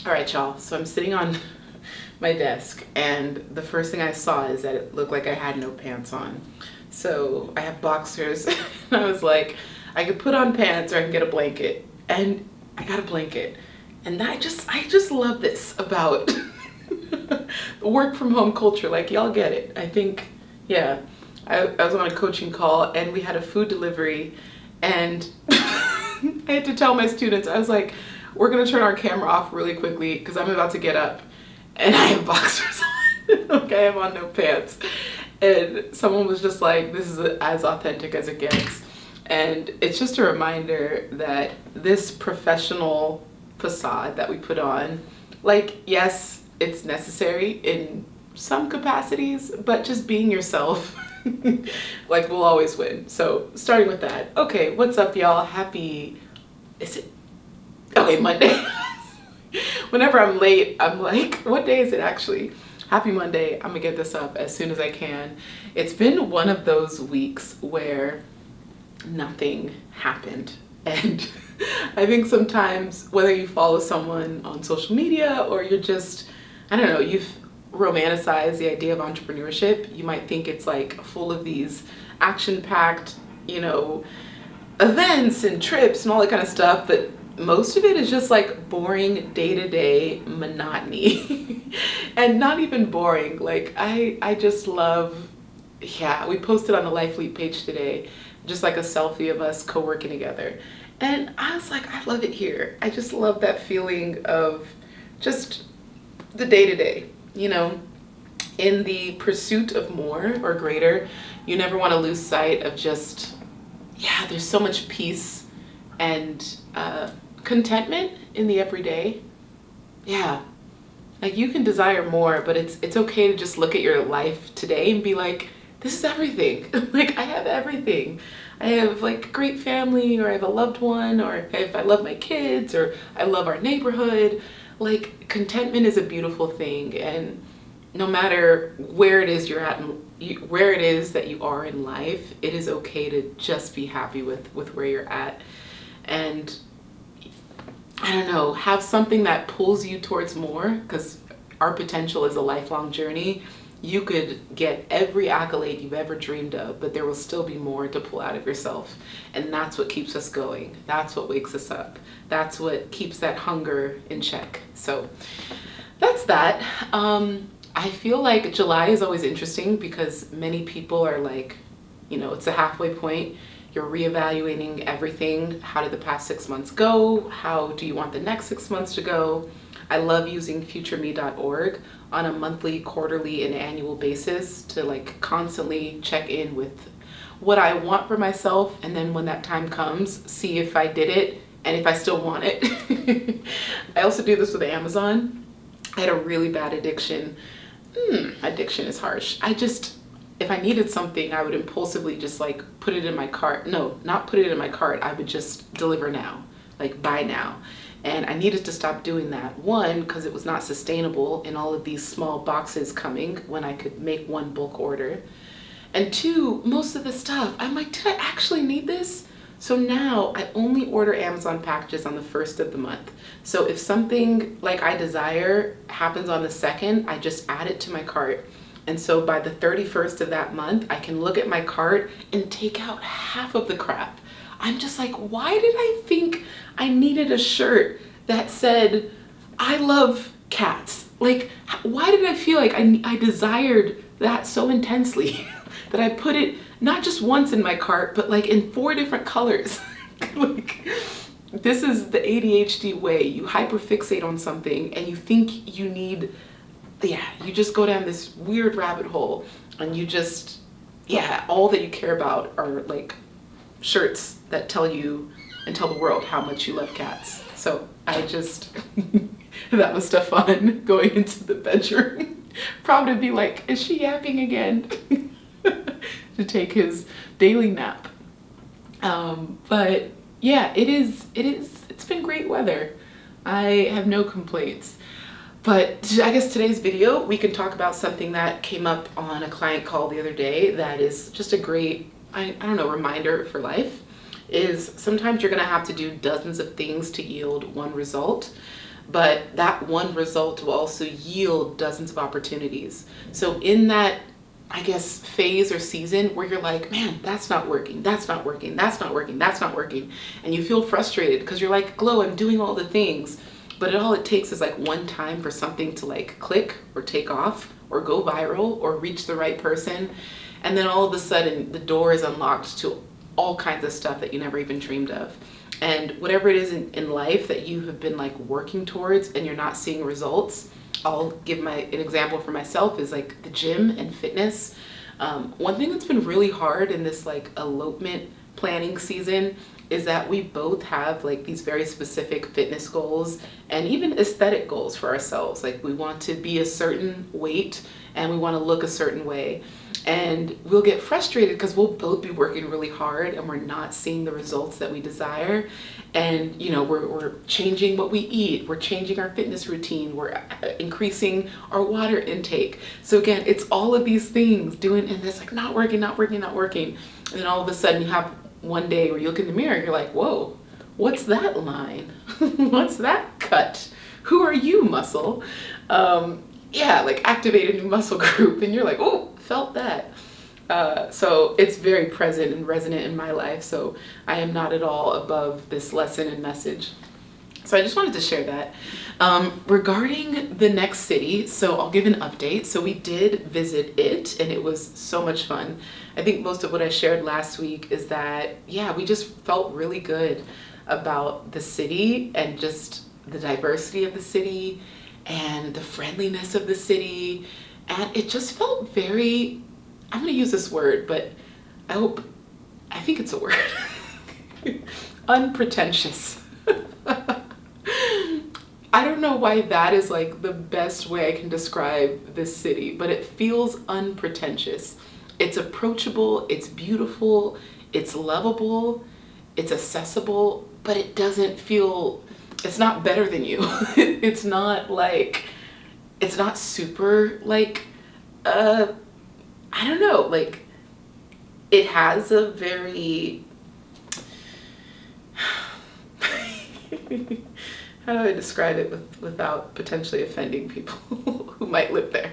All right, y'all. So I'm sitting on my desk, and the first thing I saw is that it looked like I had no pants on. So I have boxers, and I was like, I could put on pants or I can get a blanket. And I got a blanket. And I just love this about the work from home culture. Like, y'all get it. I think, yeah. I was on a coaching call, and we had a food delivery, and I had to tell my students, I was like, we're gonna turn our camera off really quickly because I'm about to get up and I have boxers on. Like, I have on no pants. And someone was just like, this is as authentic as it gets. And it's just a reminder that this professional facade that we put on, like, yes, it's necessary in some capacities, but just being yourself, like, we'll always win. So starting with that. Okay, what's up, y'all? Is it, okay, Monday. Whenever I'm late, I'm like, what day is it actually? Happy Monday. I'm gonna get this up as soon as I can. It's been one of those weeks where nothing happened. And I think sometimes, whether you follow someone on social media or you're just, I don't know, you've romanticized the idea of entrepreneurship, you might think it's like full of these action-packed, events and trips and all that kind of stuff, but most of it is just like boring day-to-day monotony. And not even boring, like I just love, yeah, we posted on the Life Leap page today just like a selfie of us co-working together, and I was like, I love it here. I just love that feeling of just the day-to-day, in the pursuit of more or greater. You never want to lose sight of just, yeah, there's so much peace and contentment in the everyday. Yeah, like, you can desire more, but it's okay to just look at your life today and be like, this is everything. Like, I have everything. I have like a great family, or I have a loved one, or if I love my kids, or I love our neighborhood. Like, contentment is a beautiful thing, and no matter where it is you're at, where it is that you are in life, it is okay to just be happy with where you're at. And I don't know, have something that pulls you towards more, because our potential is a lifelong journey. You could get every accolade you've ever dreamed of, but there will still be more to pull out of yourself. And that's what keeps us going. That's what wakes us up. That's what keeps that hunger in check. So that's that. I feel like July is always interesting because many people are like, it's a halfway point. You're reevaluating everything. How did the past 6 months go? How do you want the next 6 months to go? I love using futureme.org on a monthly, quarterly, and annual basis to like constantly check in with what I want for myself, and then when that time comes, see if I did it and if I still want it. I also do this with Amazon. I had a really bad addiction. Addiction is harsh. If I needed something, I would impulsively just like put it in my cart. No, not put it in my cart. I would just deliver now, like buy now. And I needed to stop doing that. One, because it was not sustainable in all of these small boxes coming when I could make one bulk order. And two, most of the stuff, I'm like, did I actually need this? So now I only order Amazon packages on the 1st of the month. So if something like I desire happens on the 2nd, I just add it to my cart. And so by the 31st of that month, I can look at my cart and take out half of the crap. I'm just like, why did I think I needed a shirt that said, I love cats? Like, why did I feel like I desired that so intensely that I put it not just once in my cart, but like in 4 different colors? Like, this is the ADHD way. You hyperfixate on something and you think you need, yeah, you just go down this weird rabbit hole, and you just, yeah, all that you care about are like shirts that tell you and tell the world how much you love cats. So I just, that was Stefan going into the bedroom, probably be like, is she yapping again? To take his daily nap. But yeah, it's been great weather. I have no complaints. But I guess today's video, we can talk about something that came up on a client call the other day that is just a great, I don't know, reminder for life, is sometimes you're gonna have to do dozens of things to yield one result. but that one result will also yield dozens of opportunities. So in that, I guess, phase or season where you're like, man, that's not working, that's not working, that's not working, that's not working, and you feel frustrated because you're like, Glow, I'm doing all the things, but all it takes is like one time for something to like click or take off or go viral or reach the right person, and then all of a sudden the door is unlocked to all kinds of stuff that you never even dreamed of. And whatever it is in life that you have been like working towards and you're not seeing results, I'll give an example for myself is like the gym and fitness. One thing that's been really hard in this like elopement planning season is that we both have like these very specific fitness goals and even aesthetic goals for ourselves. Like we want to be a certain weight and we want to look a certain way. And we'll get frustrated because we'll both be working really hard and we're not seeing the results that we desire. And you know, we're changing what we eat, we're changing our fitness routine, we're increasing our water intake. So again, it's all of these things doing, and it's like not working, not working, not working. And then all of a sudden you have one day where you look in the mirror, you're like, whoa, what's that line? What's that cut? Who are you, muscle? Yeah, like activate a new muscle group, and you're like, oh, felt that. So it's very present and resonant in my life. So I am not at all above this lesson and message. So I just wanted to share that. Regarding the next city, so I'll give an update. So we did visit it and it was so much fun. I think most of what I shared last week is that, yeah, we just felt really good about the city and just the diversity of the city and the friendliness of the city. And it just felt very, I'm going to use this word, but I think it's a word, unpretentious. I don't know why that is like the best way I can describe this city, but it feels unpretentious. It's approachable, it's beautiful, it's lovable, it's accessible, but it doesn't feel, it's not better than you. It's not like, it's not super like, I don't know, like it has a very, how do I describe it without potentially offending people who might live there?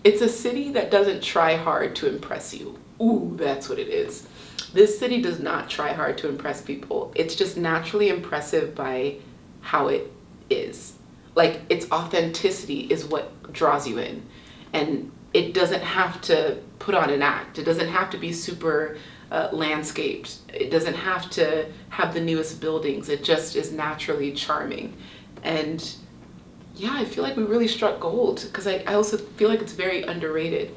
It's a city that doesn't try hard to impress you. Ooh, that's what it is. This city does not try hard to impress people. It's just naturally impressive by how it is. Like its authenticity is what draws you in. And it doesn't have to put on an act. It doesn't have to be super landscaped. It doesn't have to have the newest buildings. It just is naturally charming. And yeah, I feel like we really struck gold because I also feel like it's very underrated.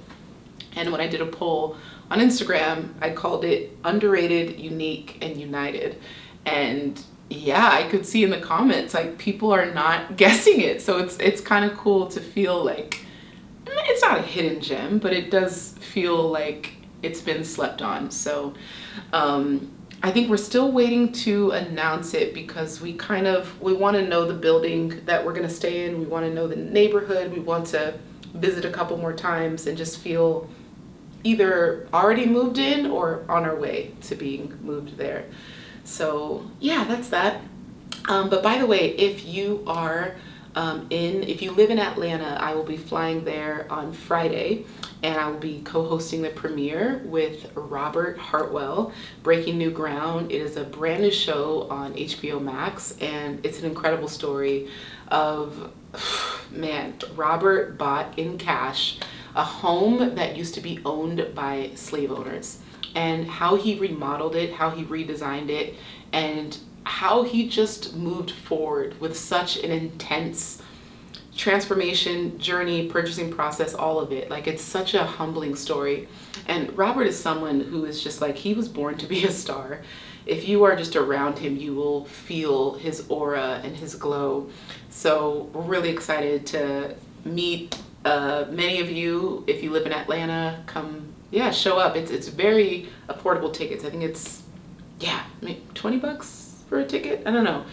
And when I did a poll on Instagram, I called it underrated, unique, and united. And yeah, I could see in the comments, like people are not guessing it. So it's kind of cool to feel like, it's not a hidden gem, but it does feel like it's been slept on. So I think we're still waiting to announce it because we want to know the building that we're going to stay in. We want to know the neighborhood. We want to visit a couple more times and just feel either already moved in or on our way to being moved there. So yeah, that's that. But by the way, if you are if you live in Atlanta, I will be flying there on Friday and I will be co-hosting the premiere with Robert Hartwell, Breaking New Ground. It is a brand new show on HBO Max and it's an incredible story of, man, Robert bought in cash a home that used to be owned by slave owners and how he remodeled it, how he redesigned it, and how he just moved forward with such an intense transformation journey, purchasing process, all of it. Like it's such a humbling story. And Robert is someone who is just like, he was born to be a star. If you are just around him, you will feel his aura and his glow. So we're really excited to meet many of you. If you live in Atlanta, come, yeah, show up. It's very affordable tickets. I think it's, yeah, maybe $20 for a ticket. I don't know.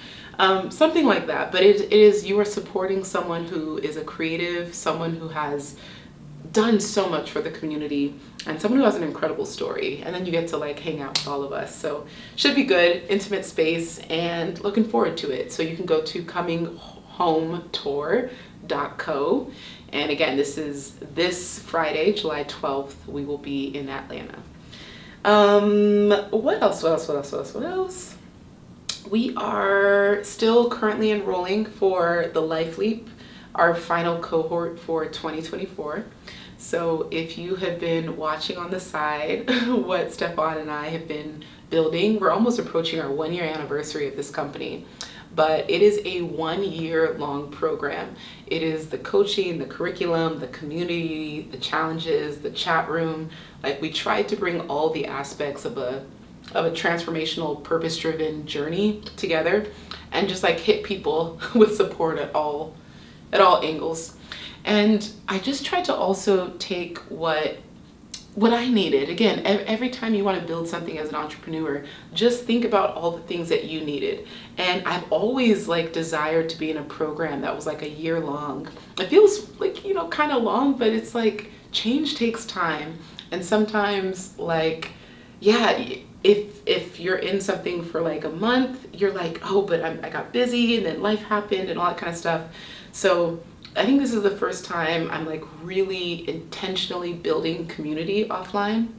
Something like that. But it is, you are supporting someone who is a creative, someone who has done so much for the community and someone who has an incredible story. And then you get to like hang out with all of us. So should be good, intimate space, and looking forward to it. So you can go to cominghometour.co. And again, this is this Friday, July 12th, we will be in Atlanta. What else? We are still currently enrolling for the Life Leap, our final cohort for 2024. So if you have been watching on the side what Stefan and I have been building, we're almost approaching our 1-year anniversary of this company. But it is a 1-year long program. It is the coaching, the curriculum, the community, the challenges, the chat room. Like, we tried to bring all the aspects of a transformational, purpose-driven journey together, and just like hit people with support at all angles. And I just tried to also take what I needed. Again, every time you want to build something as an entrepreneur, just think about all the things that you needed. And I've always like desired to be in a program that was like a year long. It feels like, you know, kind of long, but it's like change takes time. And sometimes, like, yeah, if you're in something for like a month, you're like, oh, but I got busy and then life happened and all that kind of stuff. So I think this is the first time I'm like really intentionally building community offline,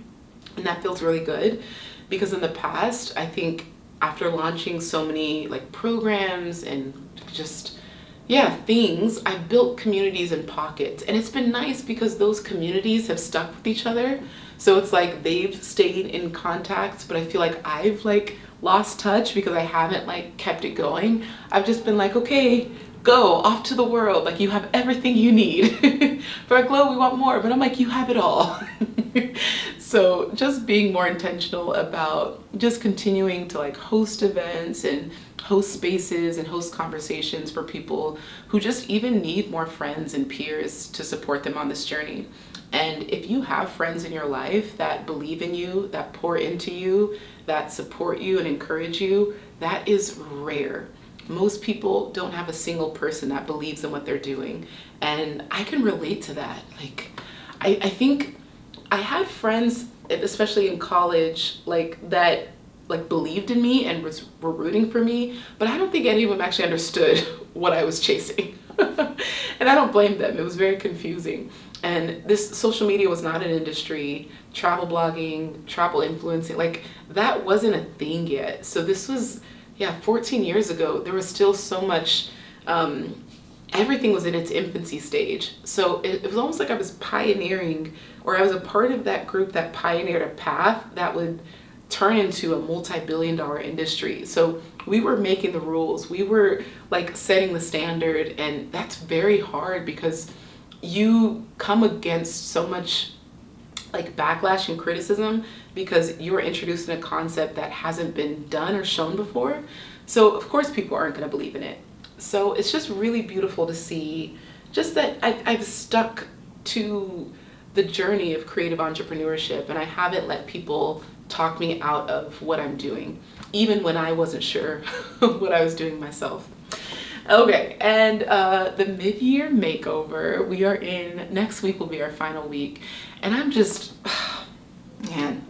and that feels really good, because in the past, I think after launching so many like programs and just, yeah, things, I built communities in pockets, and it's been nice because those communities have stuck with each other. So it's like they've stayed in contact, but I feel like I've like lost touch because I haven't like kept it going. I've just been like, okay, go off to the world. Like, you have everything you need. For a glow, we want more, but I'm like, you have it all. So just being more intentional about just continuing to like host events and host spaces and host conversations for people who just even need more friends and peers to support them on this journey. And if you have friends in your life that believe in you, that pour into you, that support you and encourage you, that is rare. Most people don't have a single person that believes in what they're doing. And I can relate to that. Like, I think I had friends, especially in college, like that like believed in me and were rooting for me, but I don't think any of them actually understood what I was chasing. And I don't blame them. It was very confusing. And this social media was not an industry. Travel blogging, travel influencing, like that wasn't a thing yet. So this was, 14 years ago. There was still so much, everything was in its infancy stage. So it was almost like I was pioneering, or I was a part of that group that pioneered a path that would turn into a multi-billion-dollar industry. So we were making the rules. We were like setting the standard, and that's very hard because you come against so much like backlash and criticism because you were introduced in a concept that hasn't been done or shown before. So of course people aren't going to believe in it. So it's just really beautiful to see just that I've stuck to the journey of creative entrepreneurship, and I haven't let people talk me out of what I'm doing, even when I wasn't sure what I was doing myself. Okay, and the mid-year makeover, we are in, next week will be our final week, and I'm just, man,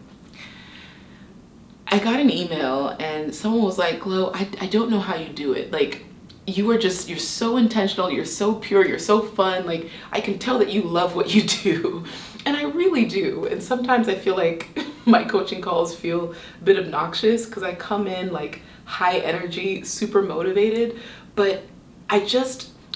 I got an email and someone was like, Glo, I don't know how you do it. Like, you're so intentional, you're so pure, you're so fun, like, I can tell that you love what you do. And I really do. And sometimes I feel like my coaching calls feel a bit obnoxious because I come in like high energy, super motivated, but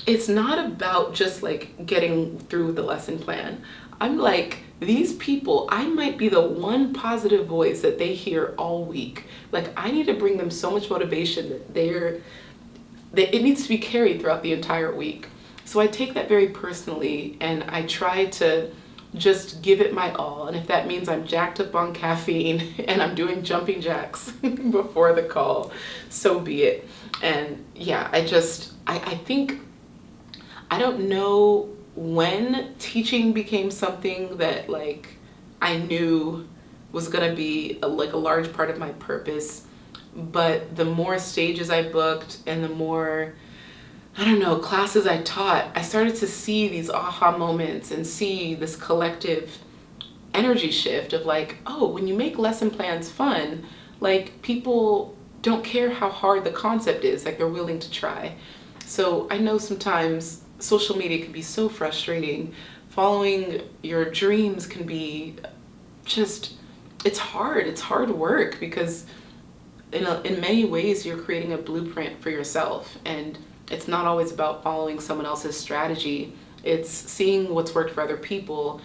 it's not about just like getting through the lesson plan. I'm like, these people, I might be the one positive voice that they hear all week. Like, I need to bring them so much motivation that it needs to be carried throughout the entire week. So I take that very personally, and I try to just give it my all. And if that means I'm jacked up on caffeine and I'm doing jumping jacks before the call, so be it. And yeah, I think, I don't know when teaching became something that like I knew was gonna be a large part of my purpose, but the more stages I booked and the more, I don't know, classes I taught, I started to see these aha moments and see this collective energy shift of like, oh, when you make lesson plans fun, like people don't care how hard the concept is, like they're willing to try. So I know sometimes social media can be so frustrating. Following your dreams can be just, it's hard work because in many ways you're creating a blueprint for yourself, and it's not always about following someone else's strategy. It's seeing what's worked for other people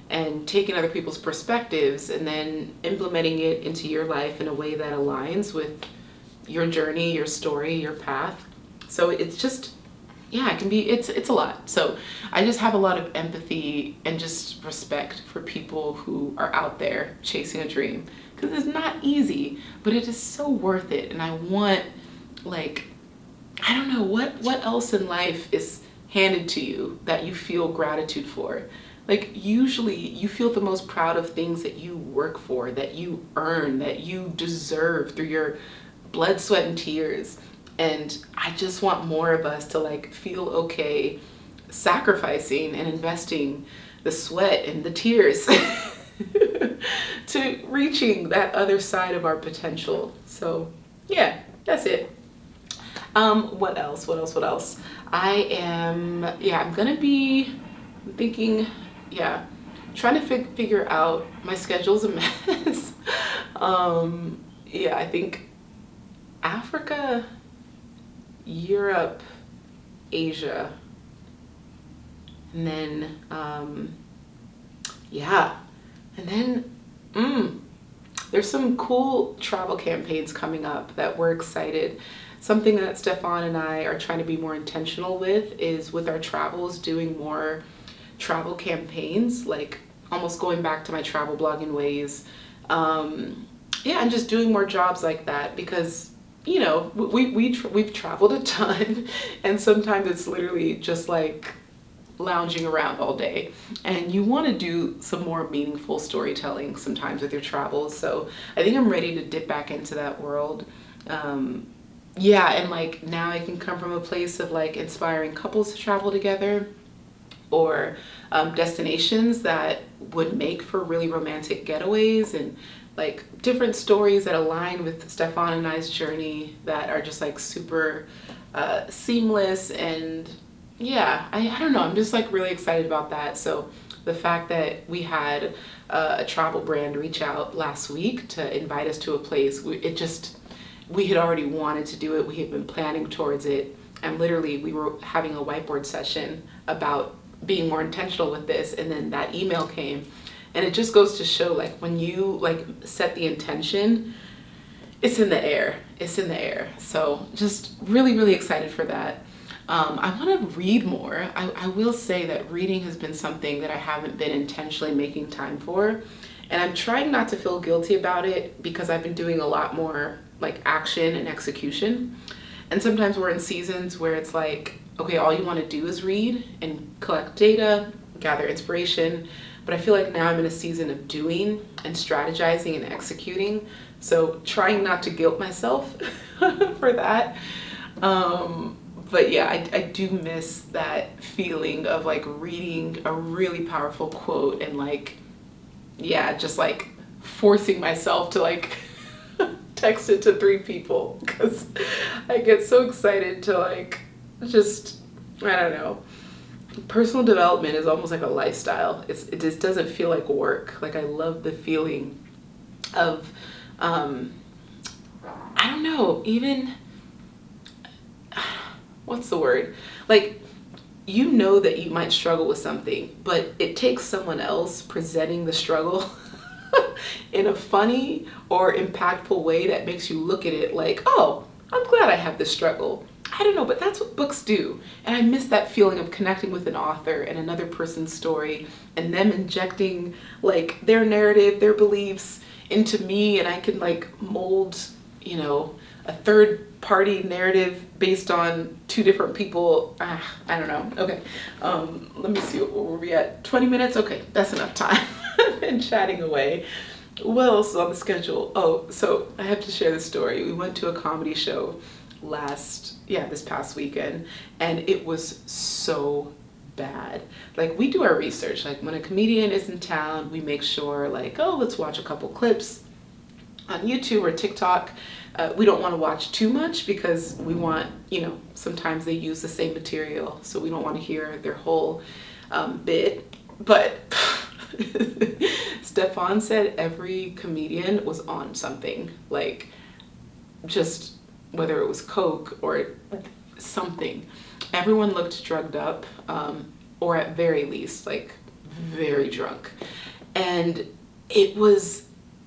and taking other people's perspectives and then implementing it into your life in a way that aligns with your journey, your story, your path. So it's just, yeah, it can be, it's a lot. So I just have a lot of empathy and just respect for people who are out there chasing a dream, because it's not easy, but it is so worth it. And I want, like, I don't know what else in life is handed to you that you feel gratitude for. Like, usually you feel the most proud of things that you work for, that you earn, that you deserve through your blood, sweat, and tears. And I just want more of us to like feel okay sacrificing and investing the sweat and the tears to reaching that other side of our potential. So yeah, that's it. What else? What else? I'm gonna be thinking, trying to figure out, my schedule's a mess. I think Africa, Europe, Asia, and then, and then, there's some cool travel campaigns coming up that we're excited. Something that Stefan and I are trying to be more intentional with is with our travels, doing more travel campaigns, like almost going back to my travel blogging ways. And just doing more jobs like that, because you know, we've traveled a ton, and sometimes it's literally just like lounging around all day, and you want to do some more meaningful storytelling sometimes with your travels. So I think I'm ready to dip back into that world. And like now I can come from a place of like inspiring couples to travel together, or destinations that would make for really romantic getaways, and like different stories that align with Stefan and I's journey that are just like super seamless. And I don't know, I'm just like really excited about that. So the fact that we had a travel brand reach out last week to invite us to a place, we had already wanted to do it. We had been planning towards it, and literally we were having a whiteboard session about being more intentional with this, and then that email came. And it just goes to show, like, when you like set the intention, it's in the air. It's in the air. So just really, really excited for that. I want to read more. I will say that reading has been something that I haven't been intentionally making time for. And I'm trying not to feel guilty about it, because I've been doing a lot more like action and execution. And sometimes we're in seasons where it's like, okay, all you want to do is read and collect data, gather inspiration. But I feel like now I'm in a season of doing and strategizing and executing. So trying not to guilt myself for that. But yeah, I do miss that feeling of like reading a really powerful quote and like, just like forcing myself to like text it to 3 people, because I get so excited to like just, I don't know. Personal development is almost like a lifestyle. It just doesn't feel like work. Like I love the feeling of, I don't know, even, what's the word? Like, you know that you might struggle with something, but it takes someone else presenting the struggle in a funny or impactful way that makes you look at it like, oh, I'm glad I have this struggle. I don't know, but that's what books do. And I miss that feeling of connecting with an author and another person's story, and them injecting like their narrative, their beliefs into me, and I can like mold, you know, a third party narrative based on 2 different people. I don't know. Okay. Let me see, what were we at? 20 minutes? Okay, that's enough time. I've been chatting away. What else is on the schedule? Oh, so I have to share this story. We went to a comedy show this past weekend, and it was so bad. Like, we do our research. Like, when a comedian is in town, we make sure, like, oh, let's watch a couple clips on YouTube or TikTok. We don't want to watch too much because we want, sometimes they use the same material, so we don't want to hear their whole bit. But Stefan said every comedian was on something, like, just whether it was coke or something. Everyone looked drugged up, or at very least, like, very drunk. And it was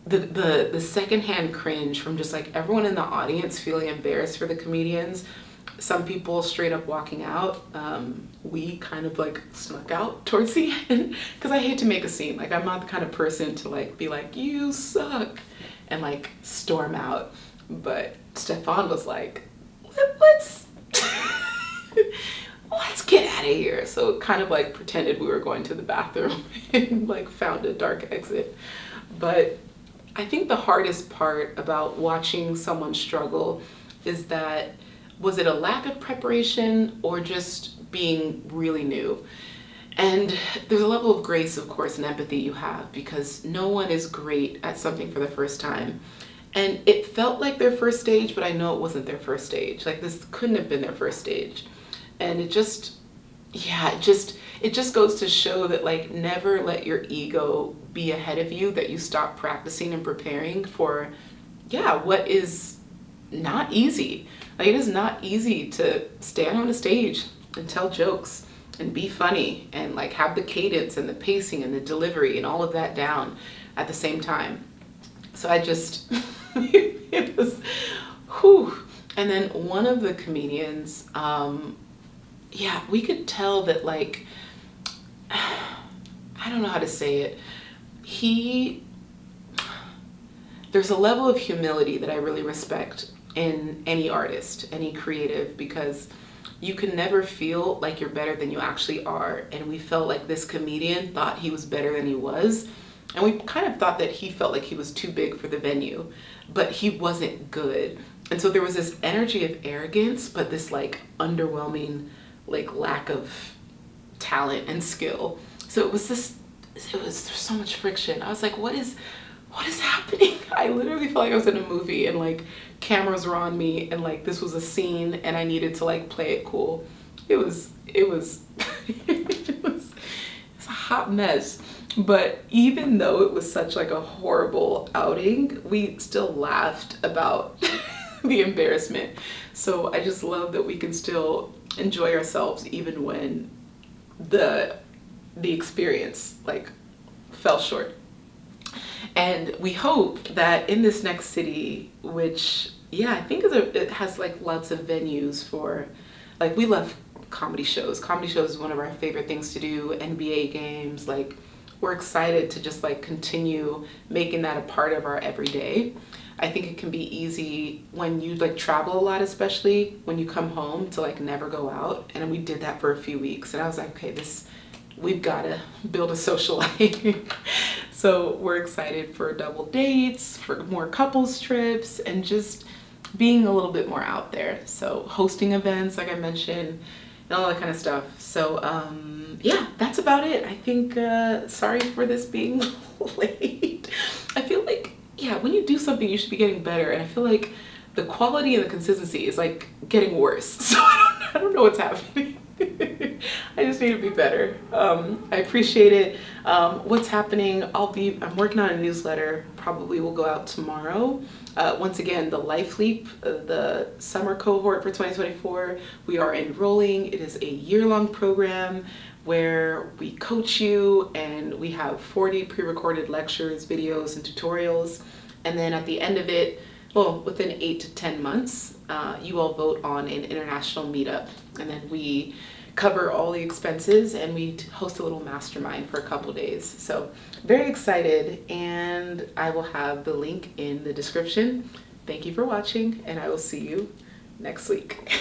the secondhand cringe from just like everyone in the audience feeling embarrassed for the comedians. Some people straight up walking out. We kind of like snuck out towards the end because I hate to make a scene. Like, I'm not the kind of person to like be like, you suck, and like storm out. But Stefan was like, let's let's get out of here. So kind of like pretended we were going to the bathroom and like found a dark exit. But I think the hardest part about watching someone struggle is that, was it a lack of preparation or just being really new? And there's a level of grace, of course, and empathy you have, because no one is great at something for the first time. And it felt like their first stage, but I know it wasn't their first stage. Like, this couldn't have been their first stage. And it just goes to show that, like, never let your ego be ahead of you, that you stop practicing and preparing for, what is not easy. Like, it is not easy to stand on a stage and tell jokes and be funny and like have the cadence and the pacing and the delivery and all of that down at the same time. So I just, it was, whew. And then one of the comedians, we could tell that, like, I don't know how to say it. There's a level of humility that I really respect in any artist, any creative, because you can never feel like you're better than you actually are. And we felt like this comedian thought he was better than he was. And we kind of thought that he felt like he was too big for the venue, but he wasn't good. And so there was this energy of arrogance, but this like underwhelming, like, lack of talent and skill. So there's so much friction. I was like, what is happening? I literally felt like I was in a movie and like cameras were on me and like this was a scene and I needed to like play it cool. It was it was a hot mess. But even though it was such like a horrible outing, we still laughed about the embarrassment. So I just love that we can still enjoy ourselves even when the experience like fell short. And we hope that in this next city, which I think it has like lots of venues for, like, we love comedy shows. Comedy shows is one of our favorite things to do. NBA games, like, we're excited to just like continue making that a part of our everyday. I think it can be easy when you like travel a lot, especially when you come home, to like never go out. And we did that for a few weeks and I was like, okay, we've got to build a social life. So we're excited for double dates, for more couples trips, and just being a little bit more out there. So hosting events, like I mentioned, and all that kind of stuff. So that's about it. I think, sorry for this being late. I feel like, when you do something, you should be getting better. And I feel like the quality and the consistency is like getting worse. So I don't know what's happening. I just need to be better. I appreciate it. What's happening? I'm working on a newsletter, probably will go out tomorrow. Once again, the Life Leap, the summer cohort for 2024, we are enrolling. It is a year-long program where we coach you and we have 40 pre-recorded lectures, videos, and tutorials. And then at the end of it, within 8 to 10 months, you all vote on an international meetup. And then we cover all the expenses and we host a little mastermind for a couple days. So very excited, and I will have the link in the description. Thank you for watching, and I will see you next week.